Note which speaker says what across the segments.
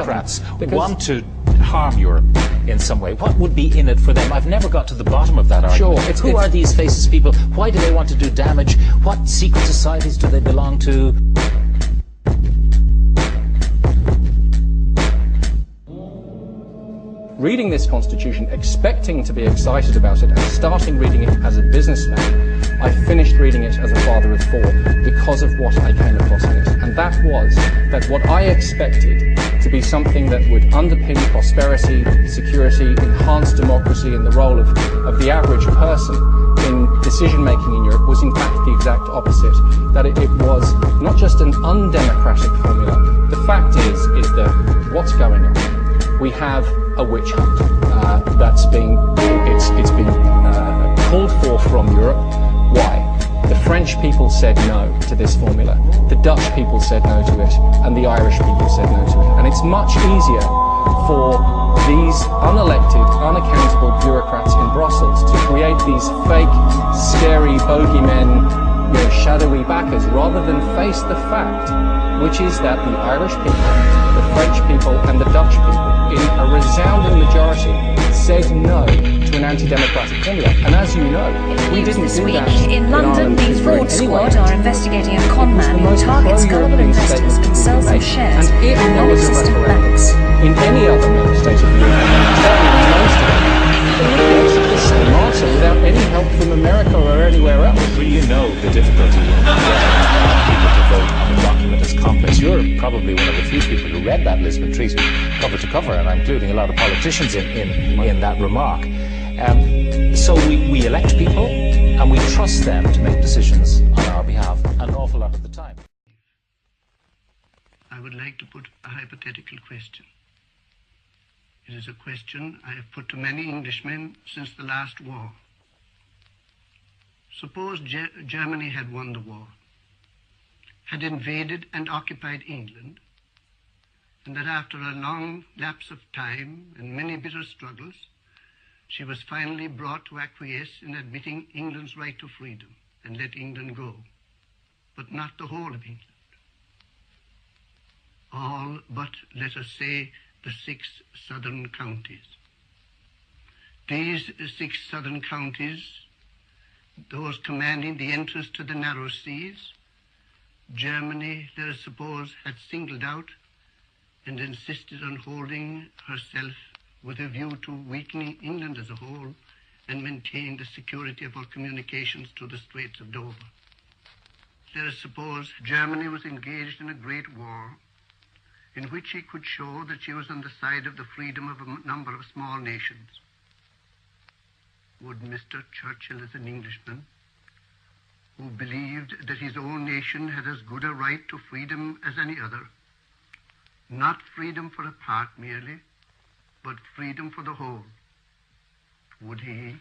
Speaker 1: bureaucrats want to harm Europe in some way, what would be in it for them? I've never got to the bottom of that argument.
Speaker 2: Sure.
Speaker 1: Who are these faceless people? Why do they want to do damage? What secret societies do they belong to?
Speaker 2: Reading this constitution, expecting to be excited about it, and starting reading it as a businessman, I finished reading it as a father of four because of what I came across in it. And that was that what I expected to be something that would underpin prosperity, security, enhance democracy and the role of the average person in decision-making in Europe was in fact the exact opposite. That it was not just an undemocratic formula. The fact is that what's going on? We have a witch hunt that's been called for from Europe. Why? The French people said no to this formula. The Dutch people said no to it, and the Irish people said no to it. And it's much easier for these unelected, unaccountable bureaucrats in Brussels to create these fake, scary bogeymen, shadowy backers, rather than face the fact, which is that the Irish people, the French people, and the Dutch people, in a resounding majority, said no to an anti-democratic formula. And as you know, we didn't do that
Speaker 3: in London. The fraud squad are investigating a con man who targets gullible investors and sells them shares in non-existent banks.
Speaker 2: In any other member state of the Union, certainly most of them, they would get the same answer without any help from America or anywhere else.
Speaker 1: Well, you know the difficulty in getting people to vote on a document as complex. You're probably one of the few people who read that Lisbon Treaty cover to cover, and I'm including a lot of politicians in that remark. So we elect people and we trust them to make decisions on our behalf an awful lot of the time.
Speaker 4: I would like to put a hypothetical question. It is a question I have put to many Englishmen since the last war. Suppose Germany had won the war, had invaded and occupied England, and that after a long lapse of time and many bitter struggles, she was finally brought to acquiesce in admitting England's right to freedom and let England go, but not the whole of England. All but, let us say, the 6 southern counties. These 6 southern counties, those commanding the entrance to the narrow seas, Germany, let us suppose, had singled out and insisted on holding herself with a view to weakening England as a whole and maintain the security of our communications to the Straits of Dover. Let us suppose Germany was engaged in a great war in which she could show that she was on the side of the freedom of a number of small nations. Would Mr. Churchill, as an Englishman, who believed that his own nation had as good a right to freedom as any other, not freedom for a part merely, but freedom for the whole, would he,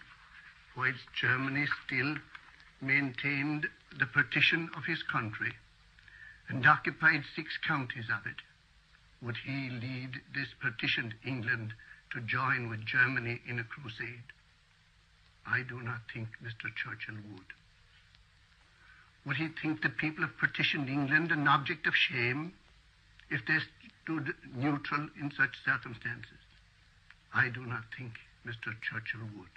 Speaker 4: whilst Germany still maintained the partition of his country and occupied 6 counties of it, would he lead this partitioned England to join with Germany in a crusade? I do not think Mr. Churchill would. Would he think the people of partitioned England an object of shame if they stood neutral in such circumstances? I do not think Mr. Churchill would.